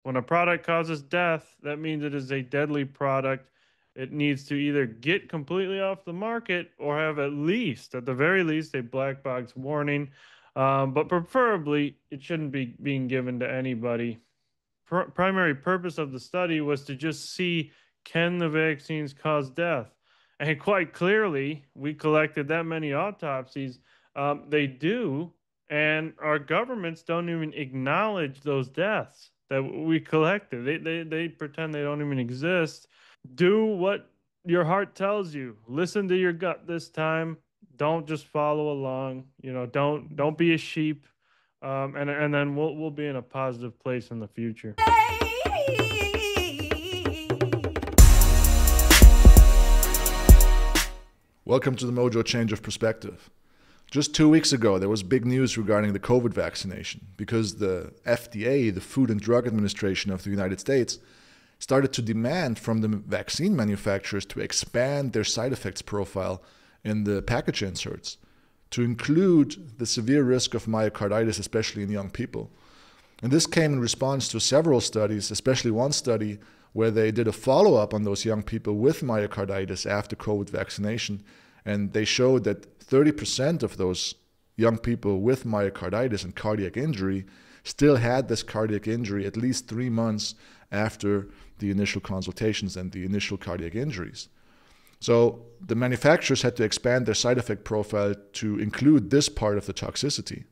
When a product causes death, that means it is a deadly product. It needs to either get completely off the market or have at least, at the very least, a black box warning. But preferably, it shouldn't be being given to anybody. Primary purpose of the study was to just see, can the vaccines cause death? And quite clearly, we collected that many autopsies. They do, and our governments don't even acknowledge those deaths that we collected. They pretend they don't even exist. Do what your heart tells you. Listen to your gut this time. Don't just follow along. Don't be a sheep. And then we'll be in a positive place in the future. Welcome to the Mojo Change of Perspective. Just 2 weeks ago, there was big news regarding the COVID vaccination because the FDA, the Food and Drug Administration of the United States, started to demand from the vaccine manufacturers to expand their side effects profile in the package inserts to include the severe risk of myocarditis, especially in young people. And this came in response to several studies, especially one study where they did a follow-up on those young people with myocarditis after COVID vaccination. And they showed that 30% of those young people with myocarditis and cardiac injury still had this cardiac injury at least 3 months after the initial consultations and the initial cardiac injuries. So the manufacturers had to expand their side effect profile to include this part of the toxicity.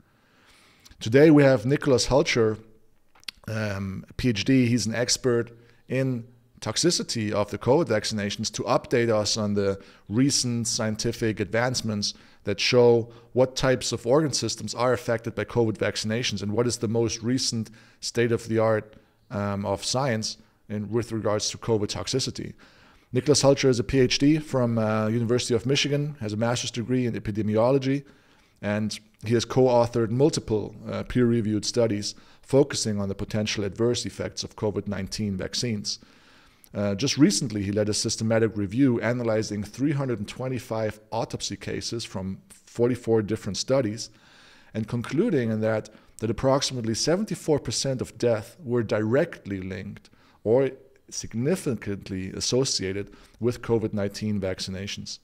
Today we have Nicolas Hulscher, PhD. He's an expert in toxicity of the COVID vaccinations to update us on the recent scientific advancements that show what types of organ systems are affected by COVID vaccinations and what is the most recent state-of-the-art of science with regards to COVID toxicity. Nicolas Hulscher is a PhD from University of Michigan, has a master's degree in epidemiology, and he has co-authored multiple peer-reviewed studies focusing on the potential adverse effects of COVID-19 vaccines. Just recently, he led a systematic review analyzing 325 autopsy cases from 44 different studies and concluding that approximately 74% of death were directly linked or significantly associated with COVID-19 vaccinations.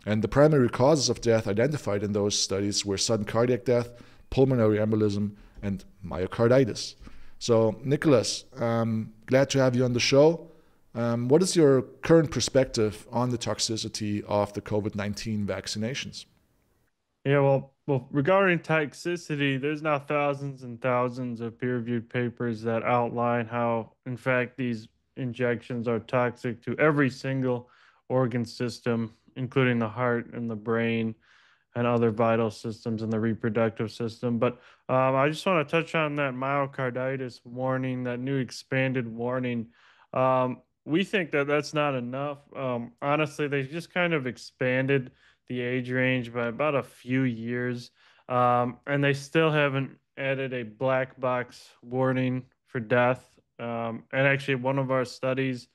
And the primary causes of death identified in those studies were sudden cardiac death, pulmonary embolism, and myocarditis. So, Nicolas, glad to have you on the show. What is your current perspective on the toxicity of the COVID-19 vaccinations? Yeah, well, regarding toxicity, there's now thousands and thousands of peer-reviewed papers that outline how, in fact, these injections are toxic to every single organ system, including the heart and the brain and other vital systems in the reproductive system. But I just want to touch on that myocarditis warning, that new expanded warning. We think that that's not enough. Honestly, they just kind of expanded the age range by about a few years, and they still haven't added a black box warning for death. And actually, one of our studies,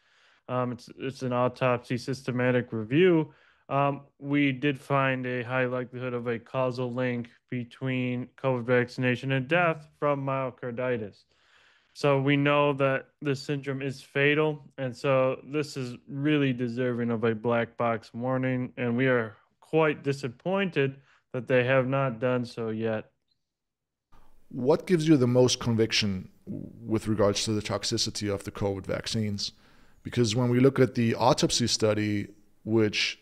it's an autopsy systematic review. We did find a high likelihood of a causal link between COVID vaccination and death from myocarditis. So we know that this syndrome is fatal, and so this is really deserving of a black box warning, and we are quite disappointed that they have not done so yet. What gives you the most conviction with regards to the toxicity of the COVID vaccines? Because when we look at the autopsy study, which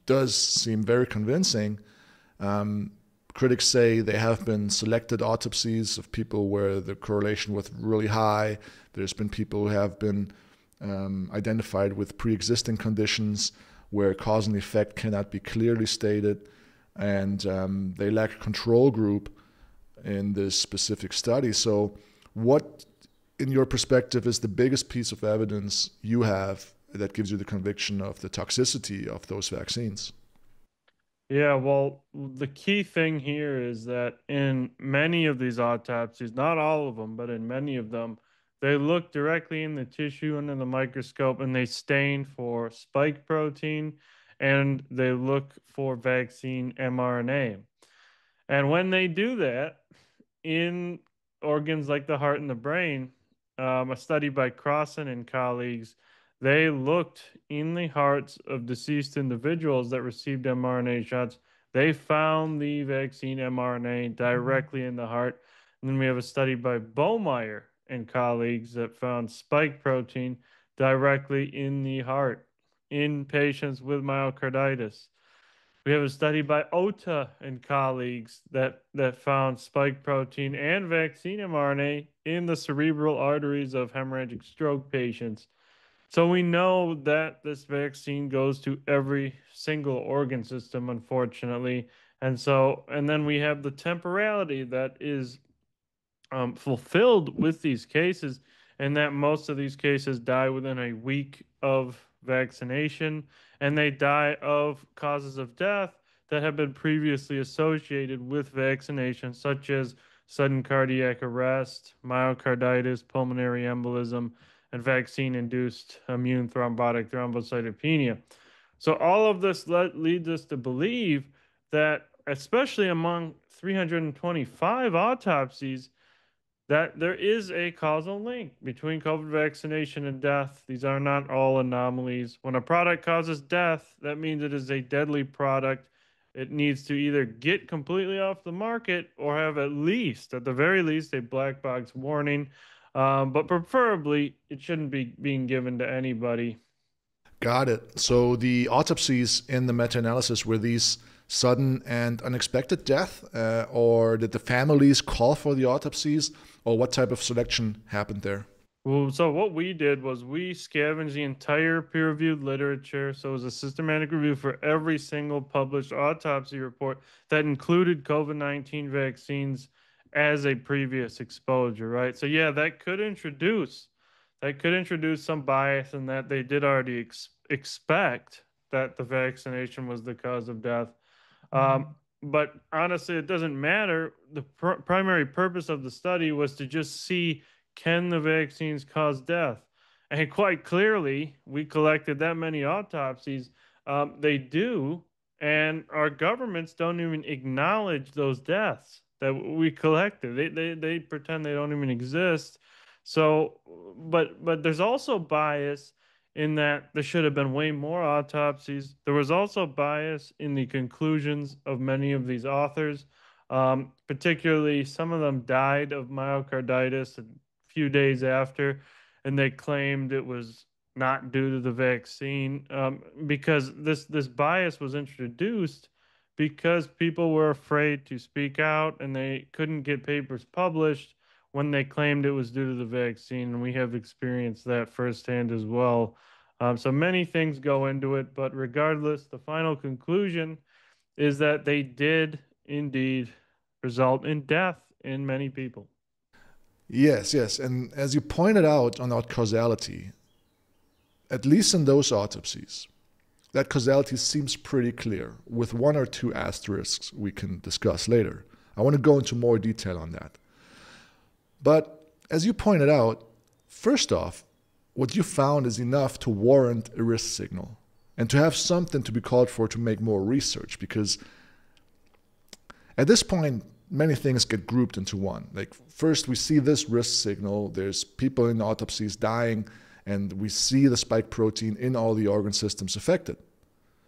does seem very convincing, critics say they have been selected autopsies of people where the correlation was really high. There's been people who have been identified with pre-existing conditions where cause and effect cannot be clearly stated, and they lack a control group in this specific study. So what, in your perspective, is the biggest piece of evidence you have that gives you the conviction of the toxicity of those vaccines? Yeah, well, the key thing here is that in many of these autopsies, not all of them, but in many of them, they look directly in the tissue under the microscope and they stain for spike protein and they look for vaccine mRNA. And when they do that in organs like the heart and the brain, a study by Crossan and colleagues. They looked in the hearts of deceased individuals that received mRNA shots. They found the vaccine mRNA directly in the heart. And then we have a study by Bowmeyer and colleagues that found spike protein directly in the heart in patients with myocarditis. We have a study by Ota and colleagues that found spike protein and vaccine mRNA in the cerebral arteries of hemorrhagic stroke patients. So we know that this vaccine goes to every single organ system, unfortunately. And then we have the temporality that is fulfilled with these cases, and that most of these cases die within a week of vaccination, and they die of causes of death that have been previously associated with vaccination, such as sudden cardiac arrest, myocarditis, pulmonary embolism, and vaccine induced immune thrombotic thrombocytopenia. So, all of this leads us to believe that, especially among 325 autopsies, that there is a causal link between COVID vaccination and death. These are not all anomalies. When a product causes death, that means it is a deadly product. It needs to either get completely off the market or have at least, at the very least, a black box warning. But preferably, it shouldn't be being given to anybody. Got it. So the autopsies in the meta-analysis, were these sudden and unexpected death, or did the families call for the autopsies, or what type of selection happened there? Well, so what we did was we scavenged the entire peer-reviewed literature. So it was a systematic review for every single published autopsy report that included COVID-19 vaccines as a previous exposure, right? So yeah, that could introduce some bias in that they did already expect that the vaccination was the cause of death. But honestly, it doesn't matter. The primary purpose of the study was to just see, can the vaccines cause death? And quite clearly, we collected that many autopsies. They do, and our governments don't even acknowledge those deaths that we collected. They pretend they don't even exist. So, but there's also bias in that there should have been way more autopsies. There was also bias in the conclusions of many of these authors. Particularly, some of them died of myocarditis a few days after, and they claimed it was not due to the vaccine, because this bias was introduced because people were afraid to speak out and they couldn't get papers published when they claimed it was due to the vaccine. And we have experienced that firsthand as well. So many things go into it, but regardless, the final conclusion is that they did indeed result in death in many people. Yes, yes. And as you pointed out on that causality, at least in those autopsies, that causality seems pretty clear, with one or two asterisks we can discuss later. I want to go into more detail on that. But as you pointed out, first off, what you found is enough to warrant a risk signal and to have something to be called for to make more research, because at this point, many things get grouped into one. Like, first, we see this risk signal. There's people in autopsies dying, and we see the spike protein in all the organ systems affected.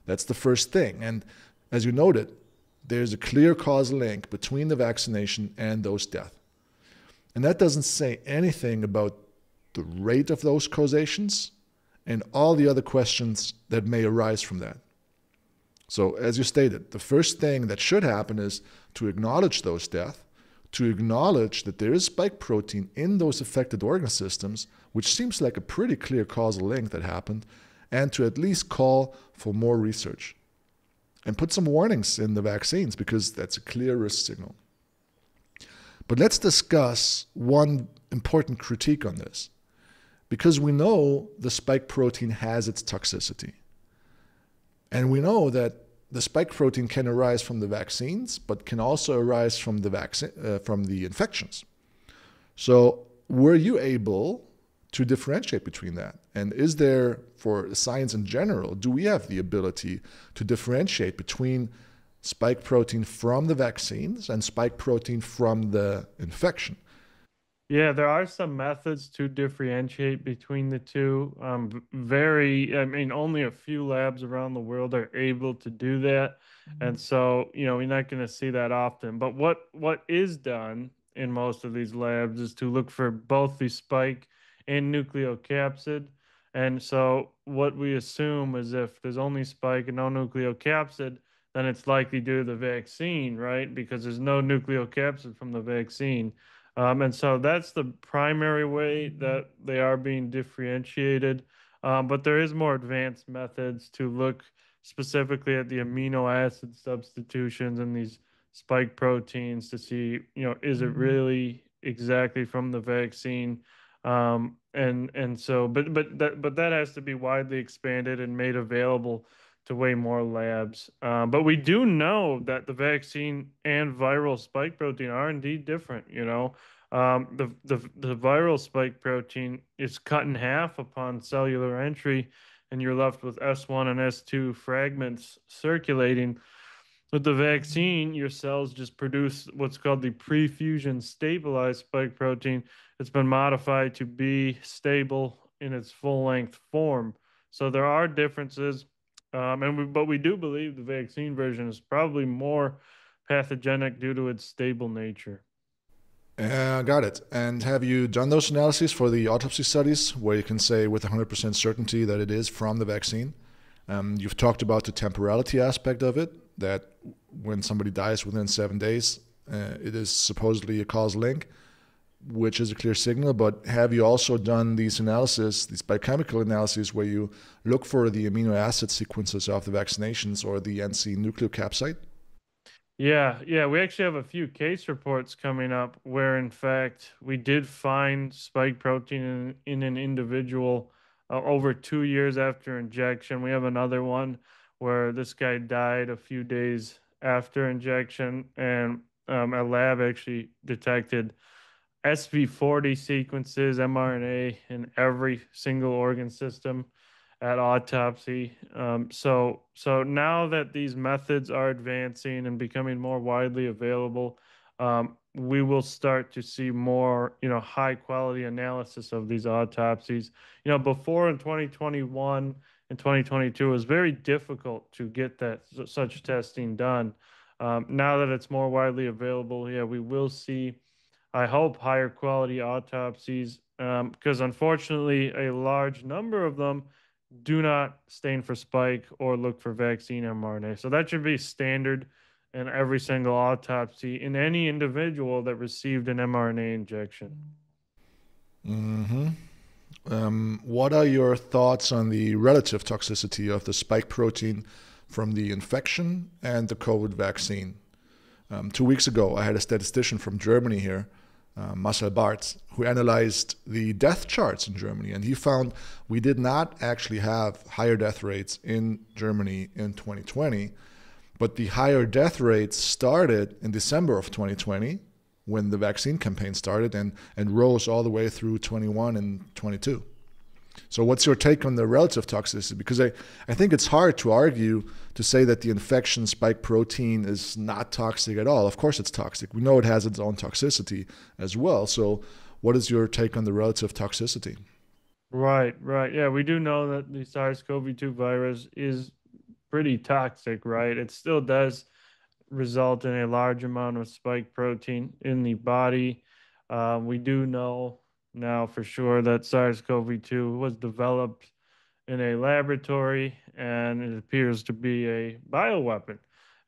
That's the first thing. And as you noted, there's a clear causal link between the vaccination and those deaths. And that doesn't say anything about the rate of those causations and all the other questions that may arise from that. So, as you stated, the first thing that should happen is to acknowledge those deaths, to acknowledge that there is spike protein in those affected organ systems, which seems like a pretty clear causal link that happened, and to at least call for more research. And put some warnings in the vaccines, because that's a clear risk signal. But let's discuss one important critique on this, because we know the spike protein has its toxicity. And we know that the spike protein can arise from the vaccines, but can also arise from the infections. So were you able to differentiate between that? And is there, for science in general, do we have the ability to differentiate between spike protein from the vaccines and spike protein from the infection? Yeah, there are some methods to differentiate between the two. Very, I mean, only a few labs around the world are able to do that. And so, you're not going to see that often. But what is done in most of these labs is to look for both the spike and nucleocapsid. And so what we assume is if there's only spike and no nucleocapsid, then it's likely due to the vaccine, right? Because there's no nucleocapsid from the vaccine. And so that's the primary way that they are being differentiated. But there is more advanced methods to look specifically at the amino acid substitutions in these spike proteins to see, is it really exactly from the vaccine? And so, but that has to be widely expanded and made available to way more labs. But we do know that the vaccine and viral spike protein are indeed different. The viral spike protein is cut in half upon cellular entry, and you're left with S1 and S2 fragments circulating. With the vaccine, your cells just produce what's called the pre-fusion stabilized spike protein. It's been modified to be stable in its full-length form. So there are differences, but we do believe the vaccine version is probably more pathogenic due to its stable nature. Got it. And have you done those analyses for the autopsy studies where you can say with 100% certainty that it is from the vaccine? You've talked about the temporality aspect of it, that when somebody dies within 7 days, it is supposedly a causal link, which is a clear signal. But have you also done these analyses, these biochemical analyses, where you look for the amino acid sequences of the vaccinations or the NC nucleocapside? Yeah, yeah, we actually have a few case reports coming up where, in fact, we did find spike protein in an individual over 2 years after injection. We have another one where this guy died a few days after injection, and a lab actually detected SV40 sequences, mRNA, in every single organ system at autopsy. So now that these methods are advancing and becoming more widely available, we will start to see more, high quality analysis of these autopsies. Before in 2021 and 2022, it was very difficult to get that such testing done. Now that it's more widely available, yeah, we will see, I hope, higher quality autopsies, because unfortunately, a large number of them do not stain for spike or look for vaccine mRNA. So that should be standard in every single autopsy in any individual that received an mRNA injection. hmm what are your thoughts on the relative toxicity of the spike protein from the infection and the COVID vaccine? 2 weeks ago, I had a statistician from Germany here, Marcel Bartz, who analyzed the death charts in Germany, and he found we did not actually have higher death rates in Germany in 2020, but the higher death rates started in December of 2020 when the vaccine campaign started and rose all the way through 21 and 22. So what's your take on the relative toxicity? Because I think it's hard to argue to say that the infection spike protein is not toxic at all. Of course it's toxic. We know it has its own toxicity as well. So what is your take on the relative toxicity? Right, right. Yeah, we do know that the SARS-CoV-2 virus is pretty toxic, right? It still does result in a large amount of spike protein in the body. We do know now for sure that SARS-CoV-2 was developed in a laboratory and it appears to be a bioweapon.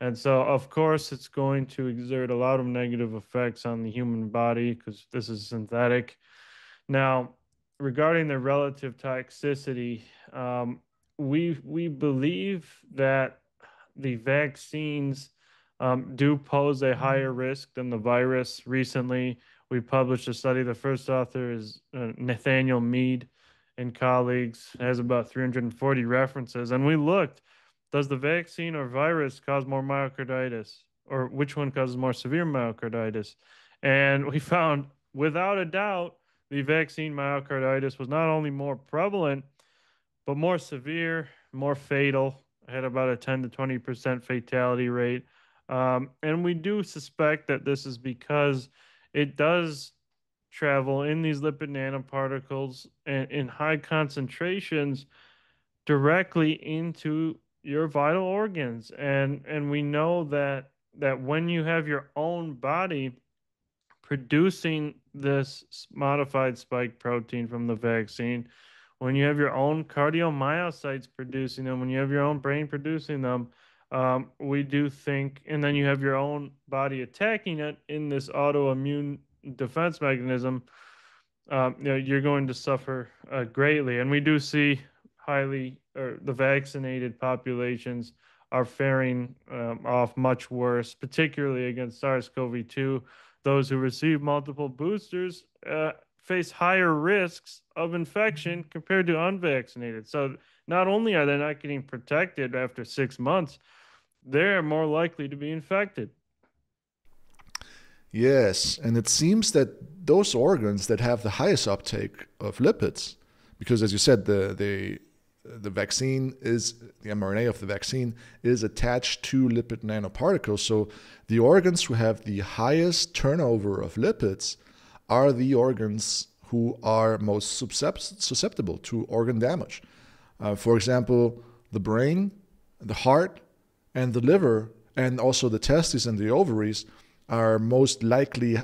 And so, of course, it's going to exert a lot of negative effects on the human body because this is synthetic. Now, regarding the relative toxicity, we believe that the vaccines do pose a higher risk than the virus. Recently, we published a study. The first author is Nathaniel Mead and colleagues. It has about 340 references, and we looked: does the vaccine or virus cause more myocarditis, or which one causes more severe myocarditis? And we found, without a doubt, the vaccine myocarditis was not only more prevalent, but more severe, more fatal. It had about a 10 to 20% fatality rate. And we do suspect that this is because it does travel in these lipid nanoparticles and in high concentrations directly into your vital organs. And we know that when you have your own body producing this modified spike protein from the vaccine, when you have your own cardiomyocytes producing them, when you have your own brain producing them, we do think, and then you have your own body attacking it in this autoimmune defense mechanism, you're going to suffer greatly. And we do see highly, or the vaccinated populations are faring off much worse, particularly against SARS-CoV-2. Those who receive multiple boosters face higher risks of infection compared to unvaccinated. So not only are they not getting protected after 6 months, they're more likely to be infected. Yes, and it seems that those organs that have the highest uptake of lipids, because as you said, the vaccine is the mRNA of the vaccine is attached to lipid nanoparticles. So the organs who have the highest turnover of lipids are the organs who are most susceptible to organ damage. For example, the brain, the heart, and the liver, and also the testes and the ovaries are most likely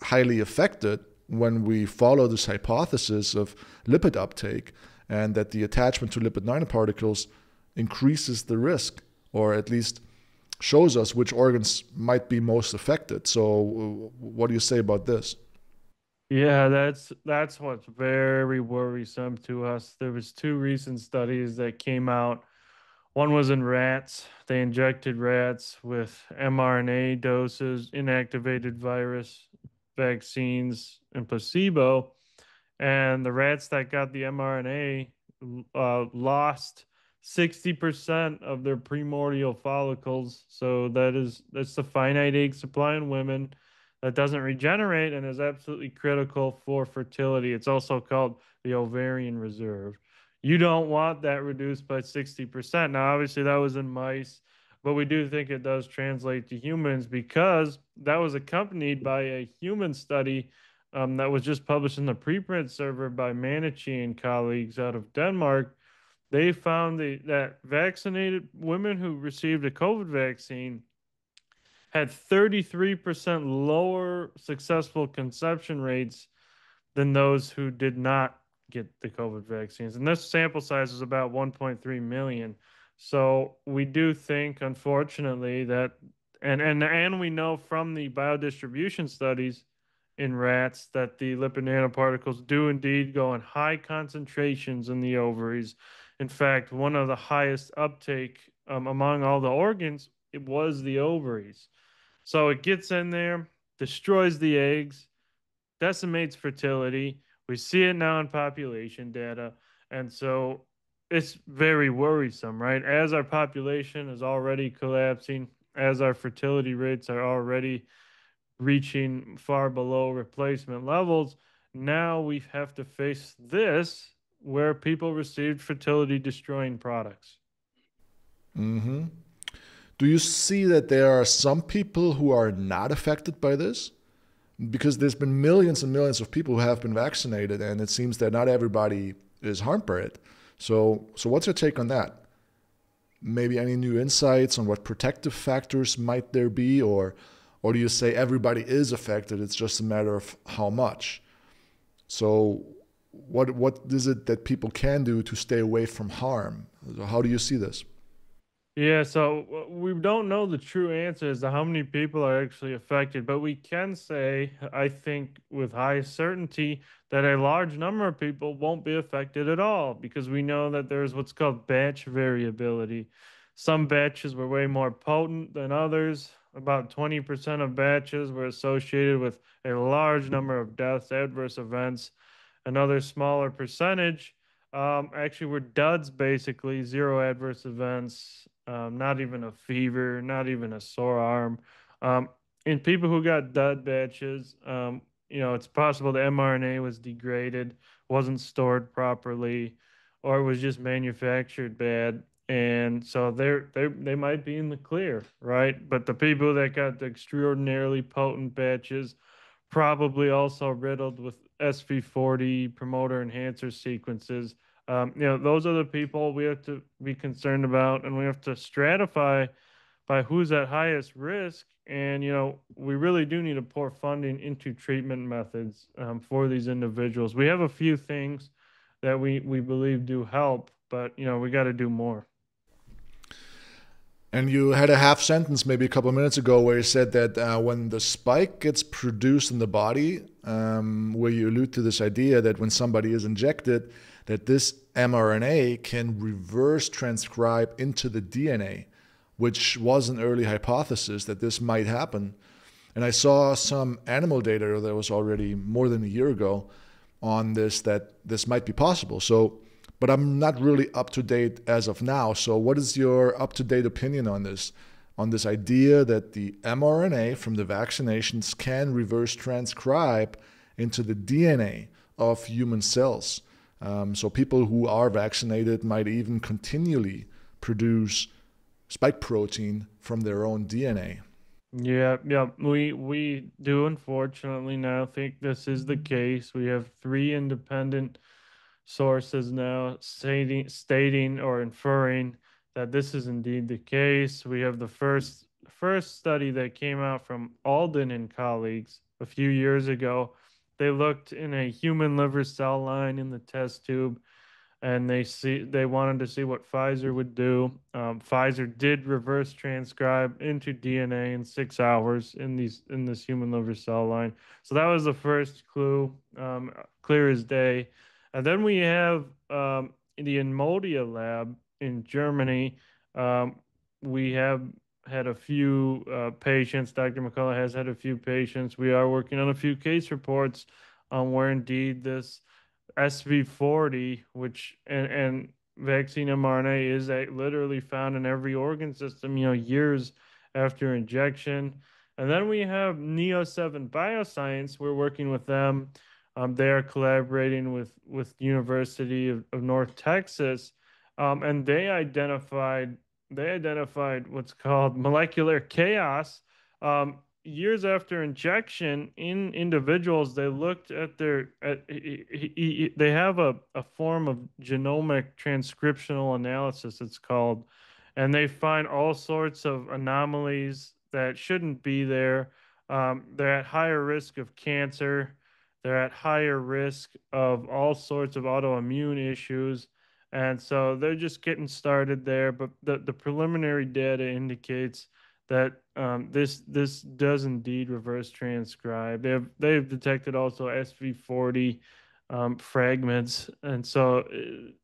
highly affected when we follow this hypothesis of lipid uptake, and that the attachment to lipid nanoparticles increases the risk, or at least shows us which organs might be most affected. So what do you say about this? Yeah, that's what's very worrisome to us. There was two recent studies that came out. One was in rats. They injected rats with mRNA doses, inactivated virus vaccines, and placebo. And the rats that got the mRNA lost 60% of their primordial follicles. So that's the finite egg supply in women that doesn't regenerate and is absolutely critical for fertility. It's also called the ovarian reserve. You don't want that reduced by 60%. Now, obviously, that was in mice, but we do think it does translate to humans because that was accompanied by a human study that was just published in the preprint server by Manichi and colleagues out of Denmark. They found that vaccinated women who received a COVID vaccine had 33% lower successful conception rates than those who did not get the COVID vaccines. And this sample size is about 1.3 million. So we do think, unfortunately, that and we know from the biodistribution studies in rats that the lipid nanoparticles do indeed go in high concentrations in the ovaries. In fact, one of the highest uptake among all the organs, it was the ovaries. So it gets in there, destroys the eggs, decimates fertility. We see it now in population data. And so it's very worrisome, right? As our population is already collapsing, as our fertility rates are already reaching far below replacement levels, now we have to face this where people received fertility destroying products. Hmm. Do you see that there are some people who are not affected by this? Because there's been millions and millions of people who have been vaccinated, and it seems that not everybody is harmed by it. So what's your take on that? Maybe any new insights on what protective factors might there be, or do you say everybody is affected? It's just a matter of how much. So what is it that people can do to stay away from harm? How do you see this? Yeah, so we don't know the true answer as to how many people are actually affected, but we can say, I think, with high certainty, that a large number of people won't be affected at all because we know that there's what's called batch variability. Some batches were way more potent than others. About 20% of batches were associated with a large number of deaths, adverse events. Another smaller percentage actually were duds, basically zero adverse events, not even a fever, not even a sore arm. Um, in people who got dud batches, it's possible the mRNA was degraded, wasn't stored properly, or it was just manufactured bad. And so they might be in the clear, right? But the people that got the extraordinarily potent batches probably also riddled with SV40 promoter enhancer sequences. Those are the people we have to be concerned about, and we have to stratify by who's at highest risk. And, we really do need to pour funding into treatment methods for these individuals. We have a few things that we believe do help, but, we got to do more. And you had a half sentence maybe a couple of minutes ago where you said that when the spike gets produced in the body, where you allude to this idea that when somebody is injected, that this mRNA can reverse transcribe into the DNA, which was an early hypothesis that this might happen. And I saw some animal data that was already more than a year ago on this, that this might be possible. So, but I'm not really up to date as of now. So what is your up to date opinion on this idea that the mRNA from the vaccinations can reverse transcribe into the DNA of human cells? So people who are vaccinated might even continually produce spike protein from their own DNA. Yeah, yeah, we do unfortunately now think this is the case. We have three independent sources now stating or inferring that this is indeed the case. We have the first study that came out from Alden and colleagues a few years ago. They looked in a human liver cell line in the test tube, and they wanted to see what Pfizer would do. Pfizer did reverse transcribe into DNA in 6 hours in this human liver cell line. So that was the first clue, clear as day. And then we have the Inmodia lab in Germany. Um, we have had a few patients. Dr. McCullough has had a few patients. We are working on a few case reports on where indeed this SV40, which and vaccine mRNA is literally found in every organ system, years after injection. And then we have Neo7 Bioscience. We're working with them. They are collaborating with University of North Texas, and they identified what's called molecular chaos. Years after injection in individuals, they looked at they have a form of genomic transcriptional analysis, it's called, and they find all sorts of anomalies that shouldn't be there. They're at higher risk of cancer. They're at higher risk of all sorts of autoimmune issues. And so they're just getting started there. But the preliminary data indicates that this does indeed reverse transcribe. They've detected also SV40 fragments, and so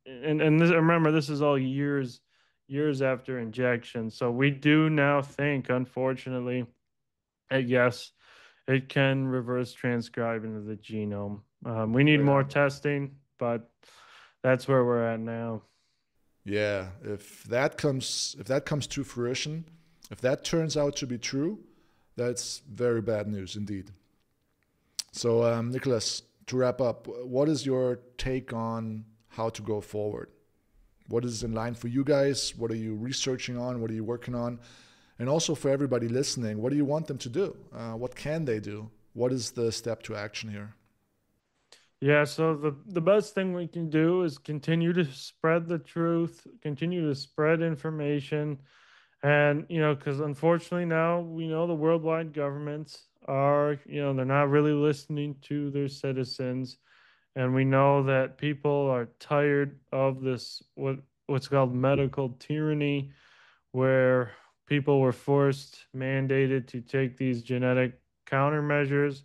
and this, remember, this is all years after injection. So we do now think, unfortunately, that yes, it can reverse transcribe into the genome. We need more testing, but that's where we're at now. Yeah, if that comes to fruition, if that turns out to be true, that's very bad news indeed. So, Nicholas, to wrap up, what is your take on how to go forward? What is in line for you guys? What are you researching on? What are you working on? And also for everybody listening, what do you want them to do? What can they do? What is the step to action here? Yeah, so the best thing we can do is continue to spread the truth, continue to spread information, and because unfortunately now we know the worldwide governments are, they're not really listening to their citizens, and we know that people are tired of this what's called medical tyranny, where people were forced, mandated to take these genetic countermeasures.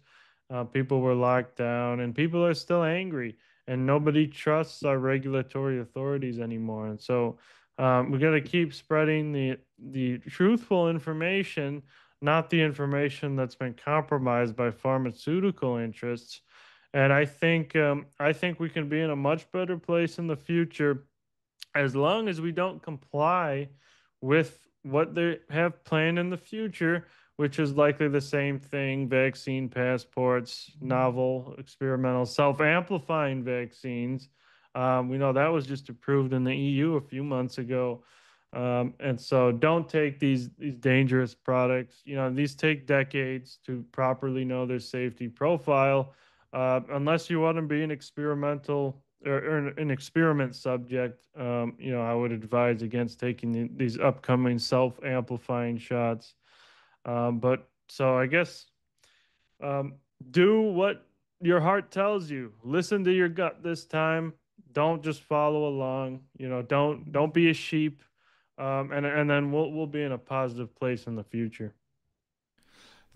People were locked down, and people are still angry, and nobody trusts our regulatory authorities anymore. And so we got to keep spreading the truthful information, not the information that's been compromised by pharmaceutical interests. And I think we can be in a much better place in the future as long as we don't comply with what they have planned in the future, which is likely the same thing: vaccine passports, novel, experimental, self amplifying vaccines. We know that was just approved in the EU a few months ago. And so don't take these dangerous products. These take decades to properly know their safety profile. Unless you want to be an experimental or an experiment subject, I would advise against taking these upcoming self-amplifying shots. But so I guess um, do what your heart tells you. Listen to your gut this time. Don't just follow along. Don't be a sheep. And then we'll be in a positive place in the future.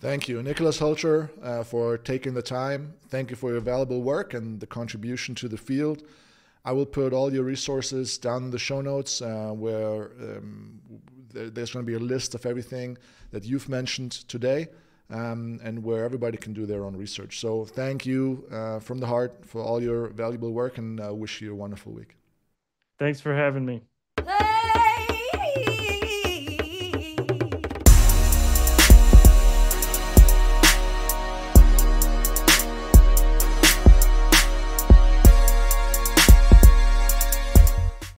Thank you, Nicolas Hulscher, for taking the time. Thank you for your valuable work and the contribution to the field. I will put all your resources down in the show notes where there's going to be a list of everything that you've mentioned today and where everybody can do their own research. So thank you from the heart for all your valuable work, and wish you a wonderful week. Thanks for having me.